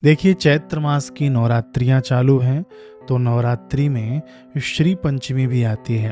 देखिए, चैत्र मास की नवरात्रियां चालू हैं, तो नवरात्रि में श्री पंचमी भी आती है।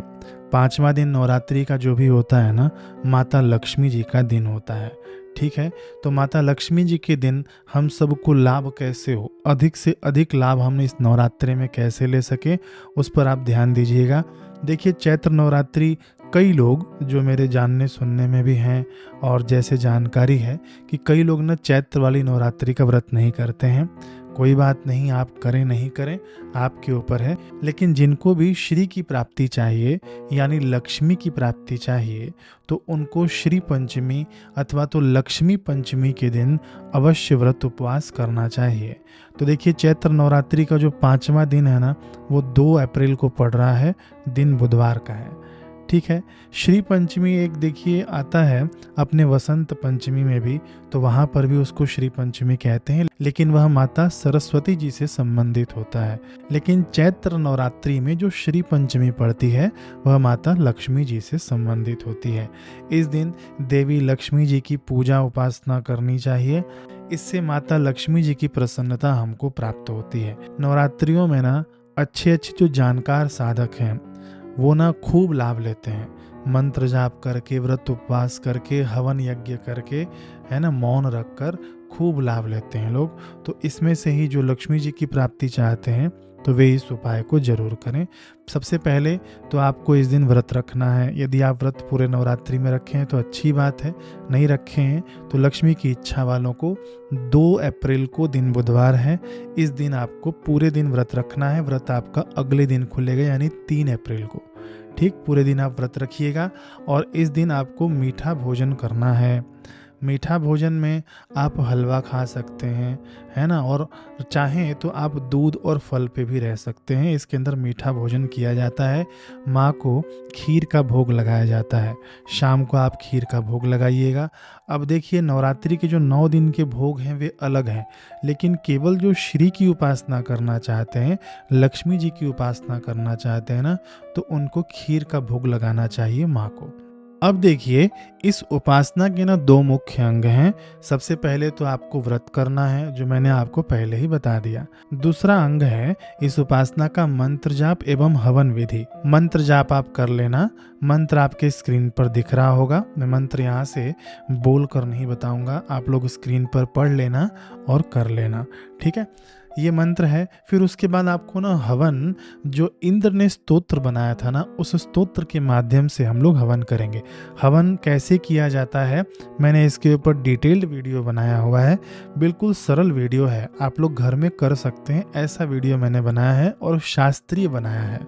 5वां दिन नवरात्रि का जो भी होता है ना, माता लक्ष्मी जी का दिन होता है। ठीक है, तो माता लक्ष्मी जी के दिन हम सबको लाभ कैसे हो, अधिक से अधिक लाभ हम इस नवरात्रि में कैसे ले सके, उस पर आप ध्यान दीजिएगा। देखिए, चैत्र नवरात्रि कई लोग जो मेरे जानने सुनने में भी हैं, और जैसे जानकारी है कि कई लोग ना चैत्र वाली नवरात्रि का व्रत नहीं करते हैं। कोई बात नहीं, आप करें नहीं करें आपके ऊपर है। लेकिन जिनको भी श्री की प्राप्ति चाहिए, यानी लक्ष्मी की प्राप्ति चाहिए, तो उनको श्री पंचमी अथवा तो लक्ष्मी पंचमी के दिन अवश्य व्रत उपवास करना चाहिए। तो देखिए, चैत्र नवरात्रि का जो 5वां दिन है ना, वो 2 अप्रैल को पड़ रहा है, दिन बुधवार का है। ठीक है, श्री पंचमी एक देखिए आता है अपने वसंत पंचमी में भी, तो वहाँ पर भी उसको श्री पंचमी कहते हैं, लेकिन वह माता सरस्वती जी से संबंधित होता है। लेकिन चैत्र नवरात्रि में जो श्री पंचमी पड़ती है, वह माता लक्ष्मी जी से संबंधित होती है। इस दिन देवी लक्ष्मी जी की पूजा उपासना करनी चाहिए, इससे माता लक्ष्मी जी की प्रसन्नता हमको प्राप्त होती है। नवरात्रियों में ना अच्छे अच्छे जो जानकार साधक हैं, वो ना खूब लाभ लेते हैं। मंत्र जाप करके, व्रत उपवास करके, हवन यज्ञ करके, है ना, मौन रखकर खूब लाभ लेते हैं लोग। तो इसमें से ही जो लक्ष्मी जी की प्राप्ति चाहते हैं, तो वे इस उपाय को जरूर करें। सबसे पहले तो आपको इस दिन व्रत रखना है। यदि आप व्रत पूरे नवरात्रि में रखे हैं तो अच्छी बात है, नहीं रखे हैं तो लक्ष्मी की इच्छा वालों को 2 अप्रैल को दिन बुधवार है, इस दिन आपको पूरे दिन व्रत रखना है। व्रत आपका अगले दिन खुलेगा, यानी 3 अप्रैल को। ठीक, पूरे दिन आप व्रत रखिएगा और इस दिन आपको मीठा भोजन करना है। मीठा भोजन में आप हलवा खा सकते हैं, है ना, और चाहें तो आप दूध और फल पे भी रह सकते हैं। इसके अंदर मीठा भोजन किया जाता है। माँ को खीर का भोग लगाया जाता है, शाम को आप खीर का भोग लगाइएगा। अब देखिए, नवरात्रि के जो 9 दिन के भोग हैं वे अलग हैं, लेकिन केवल जो श्री की उपासना करना चाहते हैं, लक्ष्मी जी की उपासना करना चाहते हैं ना, तो उनको खीर का भोग लगाना चाहिए माँ को। अब देखिए, इस उपासना के ना 2 मुख्य अंग हैं। सबसे पहले तो आपको व्रत करना है, जो मैंने आपको पहले ही बता दिया। दूसरा अंग है इस उपासना का मंत्र जाप एवं हवन विधि। मंत्र जाप आप कर लेना, मंत्र आपके स्क्रीन पर दिख रहा होगा। मैं मंत्र यहाँ से बोल कर नहीं बताऊंगा, आप लोग स्क्रीन पर पढ़ लेना और कर लेना। ठीक है, ये मंत्र है। फिर उसके बाद आपको ना हवन, जो इंद्र ने स्तोत्र बनाया था ना, उस स्तोत्र के माध्यम से हम लोग हवन करेंगे। हवन कैसे किया जाता है, मैंने इसके ऊपर डिटेल्ड वीडियो बनाया हुआ है। बिल्कुल सरल वीडियो है, आप लोग घर में कर सकते हैं, ऐसा वीडियो मैंने बनाया है और शास्त्रीय बनाया है।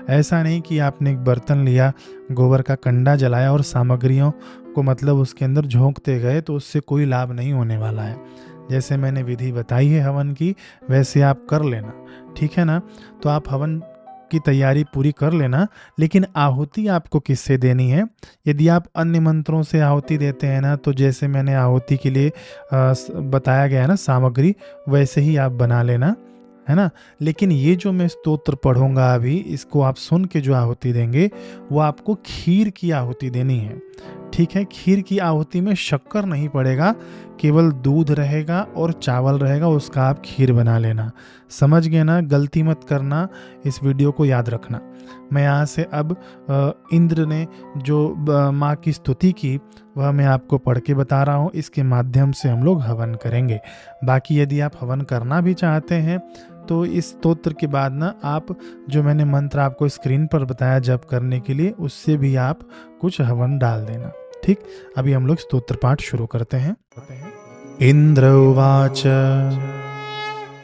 ऐसा नहीं कि आपने एक बर्तन लिया, गोबर का कंडा जलाया और सामग्रियों को मतलब उसके अंदर झोंकते गए, तो उससे कोई लाभ नहीं होने वाला है। जैसे मैंने विधि बताई है हवन की, वैसे आप कर लेना। ठीक है ना, तो आप हवन की तैयारी पूरी कर लेना। लेकिन आहुति आपको किससे देनी है? यदि आप अन्य मंत्रों से आहुति देते हैं ना, तो जैसे मैंने आहुति के लिए बताया गया है ना सामग्री, वैसे ही आप बना लेना, है ना। लेकिन ये जो मैं स्तोत्र पढ़ूंगा अभी, इसको आप सुन के जो आहुति देंगे, वो आपको खीर की आहुति देनी है। ठीक है, खीर की आहुति में शक्कर नहीं पड़ेगा, केवल दूध रहेगा और चावल रहेगा, उसका आप खीर बना लेना। समझ गए ना, गलती मत करना, इस वीडियो को याद रखना। मैं यहाँ से अब इंद्र ने जो माँ की स्तुति की, वह मैं आपको पढ़ के बता रहा हूँ। इसके माध्यम से हम लोग हवन करेंगे। बाकी यदि आप हवन करना भी चाहते हैं, तो इस स्तोत्र के बाद ना आप, जो मैंने मंत्र आपको स्क्रीन पर बताया जप करने के लिए, उससे भी आप कुछ हवन डाल देना। ठीक, अभी हम लोग स्तोत्र पाठ शुरू करते हैं। इंद्र उवाच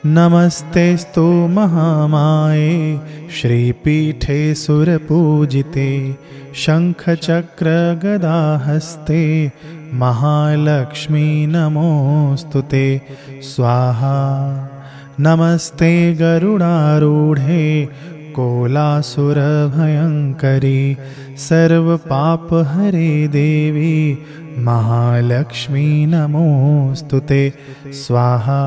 नमस्तेस्तु महामाये श्रीपीठे सुरपूजिते शंख चक्र गदाहस्ते महालक्ष्मी नमोस्तुते स्वाहा। नमस्ते गरुडारूढे कोलासुरभयङ्करी सर्वपापहरे देवी महालक्ष्मी नमोस्तुते स्वाहा।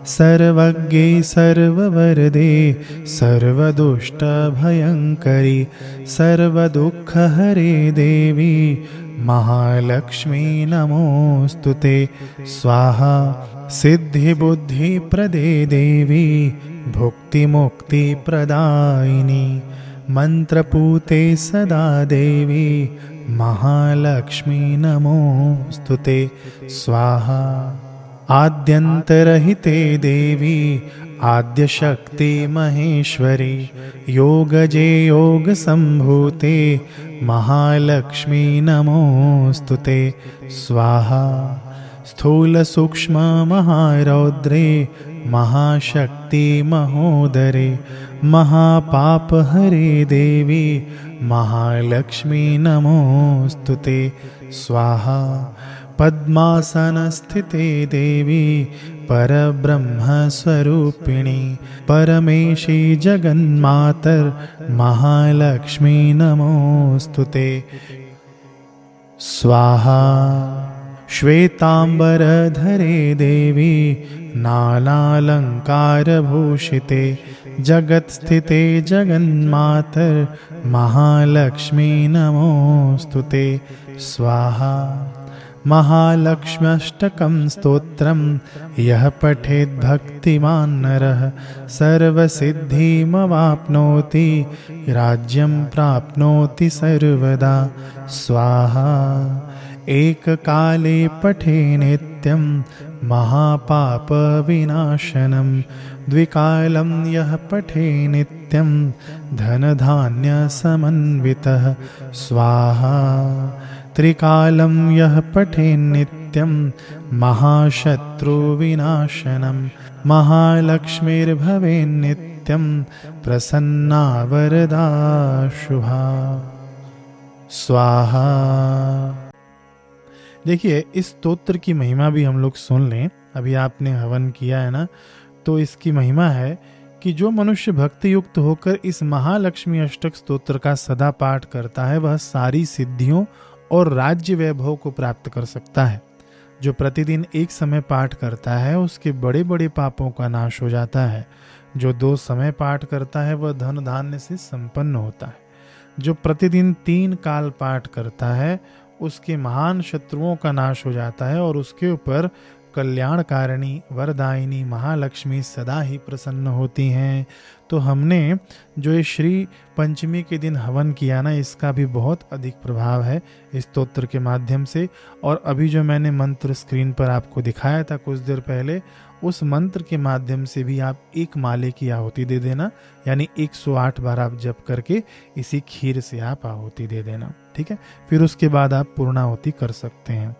सर्वज्ञे सर्ववरदे सर्वदुष्टभयङ्करी सर्वदुःखहरे देवी महालक्ष्मी नमोस्तुते स्वाहा। सिद्धि बुद्धि प्रदे देवी भुक्ति मुक्ति प्रदायिनी मंत्रपूते सदा देवी महालक्ष्मी नमोस्तुते स्वाहा। आद्यंतरहिते देवी आद्यशक्ति महेश्वरी योगजे योग संभूते महालक्ष्मी नमोस्तुते स्वाहा। स्थूल सूक्ष्म महारौद्रे महाशक्ति महोदरे महापाप हरे देवी महालक्ष्मी नमोस्तुते स्वाहा। पद्मासनस्थिते देवी परब्रह्म स्वरूपिणी परमेशी जगन्मातर महालक्ष्मी नमोस्तुते स्वाहा। श्वेतांबरधरे देवी नानालंकारभूषिते जगत्स्थिते जगन्मातर महालक्ष्मी नमोस्तुते स्वाहा। महालक्ष्म्यष्टकं स्तोत्रं यः पठेत् भक्तिमान् नरः सर्वसिद्धिमवाप्नोति राज्यं प्राप्नोति सर्वदा स्वाहा। एककाले पठे नित्यं महापापविनाशनं द्विकालं यः पठे नित्यं धनधान्यसमन्वितः स्वाहा। त्रिकालं यः पठे नित्यं महाशत्रुविनाशनं महालक्ष्मीर्भवेन्नित्यं प्रसन्ना वरदा शुभा स्वाहा। देखिए, इस स्तोत्र की महिमा भी हम लोग सुन लें। अभी आपने हवन किया है ना, तो इसकी महिमा है कि जो मनुष्य भक्ति युक्त होकर इस महालक्ष्मी अष्टक स्तोत्र का सदा पाठ करता है वह सारी सिद्धियों और राज्य वैभव को प्राप्त कर सकता है। जो प्रतिदिन एक समय पाठ करता है उसके बड़े बड़े पापों का नाश हो जाता है। जो 2 समय पाठ करता है वह धन धान्य से संपन्न होता है। जो प्रतिदिन 3 काल पाठ करता है उसके महान शत्रुओं का नाश हो जाता है और उसके ऊपर कल्याणकारिणी वरदायिनी महालक्ष्मी सदा ही प्रसन्न होती हैं। तो हमने जो ये श्री पंचमी के दिन हवन किया ना, इसका भी बहुत अधिक प्रभाव है इस स्तोत्र के माध्यम से। और अभी जो मैंने मंत्र स्क्रीन पर आपको दिखाया था कुछ देर पहले, उस मंत्र के माध्यम से भी आप 1 माले की आहुति दे देना, यानी 108 बार आप जप करके इसी खीर से आप आहुति दे देना, ठीक है। फिर उसके बाद आप पूर्णाहुति कर सकते हैं।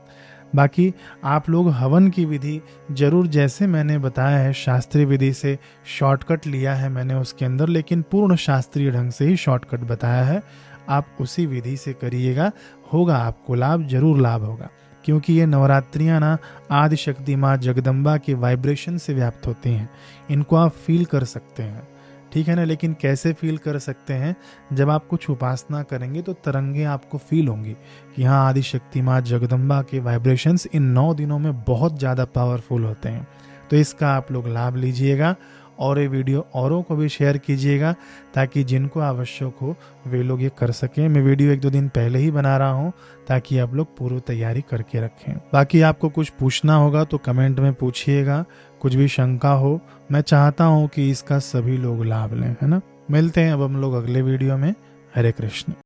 बाकी आप लोग हवन की विधि जरूर, जैसे मैंने बताया है, शास्त्रीय विधि से शॉर्टकट लिया है मैंने उसके अंदर, लेकिन पूर्ण शास्त्रीय ढंग से ही शॉर्टकट बताया है। आप उसी विधि से करिएगा, होगा आपको लाभ, जरूर लाभ होगा। क्योंकि ये नवरात्रियां ना आदि शक्ति माँ जगदम्बा के वाइब्रेशन से व्याप्त होती हैं। इनको आप फील कर सकते हैं, ठीक है ना। लेकिन कैसे फील कर सकते हैं? जब आप कुछ उपासना करेंगे तो तरंगे आपको फील होंगी कि हाँ, आदि शक्ति माँ जगदम्बा के वाइब्रेशंस इन 9 दिनों में बहुत ज़्यादा पावरफुल होते हैं। तो इसका आप लोग लाभ लीजिएगा और ये वीडियो औरों को भी शेयर कीजिएगा ताकि जिनको आवश्यक हो वे लोग ये कर सकें। मैं वीडियो 1-2 दिन पहले ही बना रहा हूँ ताकि आप लोग पूर्व तैयारी करके रखें। बाकी आपको कुछ पूछना होगा तो कमेंट में पूछिएगा, कुछ भी शंका हो। मैं चाहता हूँ कि इसका सभी लोग लाभ लें, है ना। मिलते हैं अब हम लोग अगले वीडियो में। हरे कृष्ण।